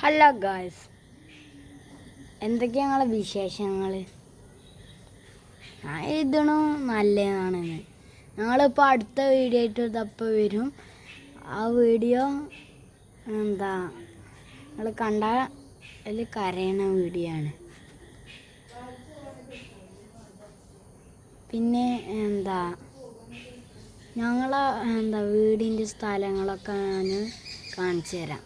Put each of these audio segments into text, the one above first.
Hello guys, എന്തൊക്കെയാണ് ഞങ്ങളെ വിശേഷങ്ങൾ? ഞാൻ എഴുതണു നല്ലതാണെന്ന്. ഞങ്ങളിപ്പോൾ അടുത്ത വീഡിയോ ആയിട്ട് ഇതപ്പോൾ വരും. ആ വീഡിയോ നിങ്ങൾ കണ്ടാൽ അതിൽ കരയണ വീഡിയോ ആണ്. പിന്നെ ഞങ്ങളെ വീടിൻ്റെ സ്ഥലങ്ങളൊക്കെ ഞാൻ കാണിച്ചു തരാം.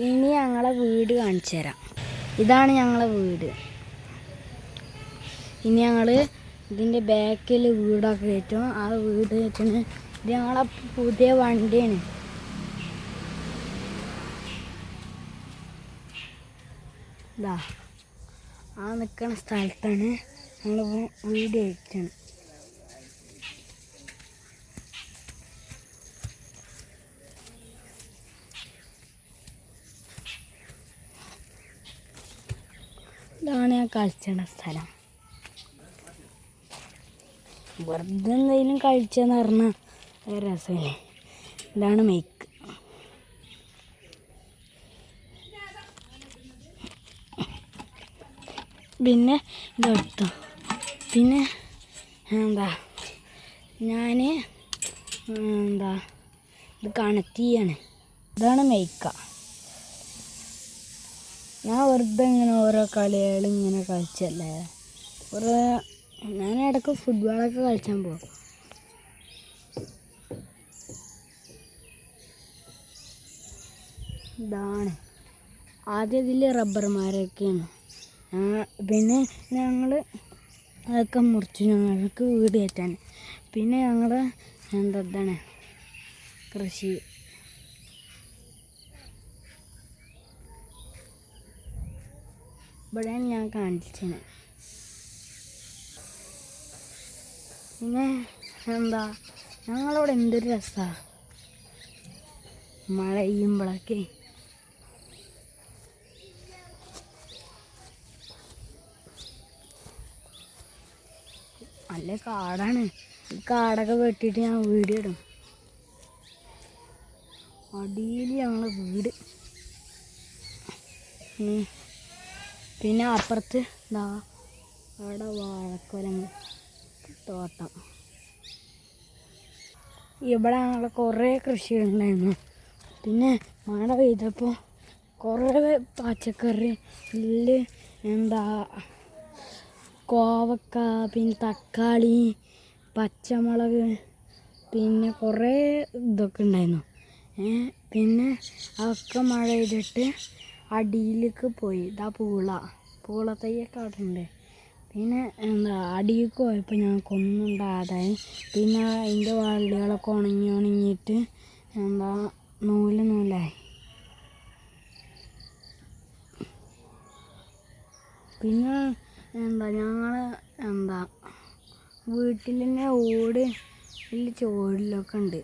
ഇനി ഞങ്ങളെ വീട് കാണിച്ചു തരാം. ഇതാണ് ഞങ്ങളെ വീട്. ഇനി ഞങ്ങൾ ഇതിൻ്റെ ബാക്കിൽ വീടൊക്കെ കയറ്റും. ആ വീട് വെച്ചാൽ ഇത് ഞങ്ങളെ പുതിയ വണ്ടിയാണ്. ഇതാ ആ നിൽക്കുന്ന സ്ഥലത്താണ് ഞങ്ങൾ വീട് കയറ്റുന്നത്. ഇതാണ് ഞാൻ കളിച്ചിട സ്ഥലം. വെറുതെ എന്തെങ്കിലും കഴിച്ചെന്ന് പറഞ്ഞാൽ രസമില്ലേ. ഇതാണ് മെയ്ക്ക്. പിന്നെ ഇതെടുത്തു. പിന്നെ ഞാൻ ഇത് കണക്ട് ചെയ്യാണ്. ഇതാണ് മെയ്ക്ക. ഞാൻ വെറുതെ ഇങ്ങനെ ഓരോ കളികൾ ഇങ്ങനെ കളിച്ചല്ലേ. ഞാൻ ഇടയ്ക്ക് ഫുട്ബോളൊക്കെ കളിച്ചാൻ പോകും. ഇതാണ് ആദ്യം ഇതിൽ റബ്ബർമാരൊക്കെയാണ്. പിന്നെ ഞങ്ങൾ അതൊക്കെ മുറിച്ചു ഞങ്ങൾക്ക് വീട് കയറ്റാൻ. പിന്നെ ഞങ്ങൾ എന്താണ് കൃഷി. ഇവിടെയാണ് ഞാൻ കാണിച്ചത്. പിന്നെ ഞങ്ങളവിടെ എന്തൊരു രസമാണ് മഴ പെയ്യുമ്പോഴൊക്കെ. നല്ല കാടാണ്. കാടൊക്കെ വെട്ടിയിട്ട് ഞാൻ വീഡിയോ ഇടും. അടിയിൽ ഞങ്ങളെ വീട്. പിന്നെ അപ്പുറത്ത് അവിടെ വാഴക്കൊലങ്ങൾ തോട്ടം. ഇവിടെ ഞങ്ങൾ കുറേ കൃഷികളുണ്ടായിരുന്നു. പിന്നെ മഴ പെയ്തപ്പോൾ കുറേ പച്ചക്കറി നെല്ല് കോവക്ക, പിന്നെ തക്കാളി, പച്ചമുളക്, പിന്നെ കുറേ ഇതൊക്കെ ഉണ്ടായിരുന്നു. പിന്നെ അതൊക്കെ മഴ പെയ്തിട്ട് അടിയിലേക്ക് പോയി. ഇതാ പൂള തൈയൊക്കെ അവിടെ ഉണ്ട്. പിന്നെ അടിയിലേക്ക് പോയപ്പോൾ ഞങ്ങൾക്കൊന്നും ഉണ്ടാകാതായി. പിന്നെ അതിൻ്റെ വള്ളികളൊക്കെ ഉണങ്ങിയിട്ട് നൂലായി. പിന്നെ ഞങ്ങൾ വീട്ടിൽ തന്നെ ഓട് വലിയ ചോടിലൊക്കെ ഉണ്ട്.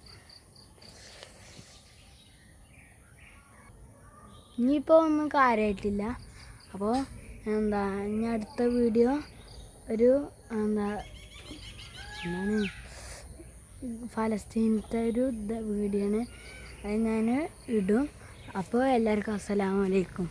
ഇനിയിപ്പോൾ ഒന്നും കാര്യമായിട്ടില്ല. അപ്പോൾ ഇനി അടുത്ത വീഡിയോ ഒരു ഫലസ്തീനത്തെ ഒരു വീഡിയോ ആണ്. അത് ഞാൻ ഇടും. അപ്പോൾ എല്ലാവർക്കും അസ്സലാമു അലൈക്കും.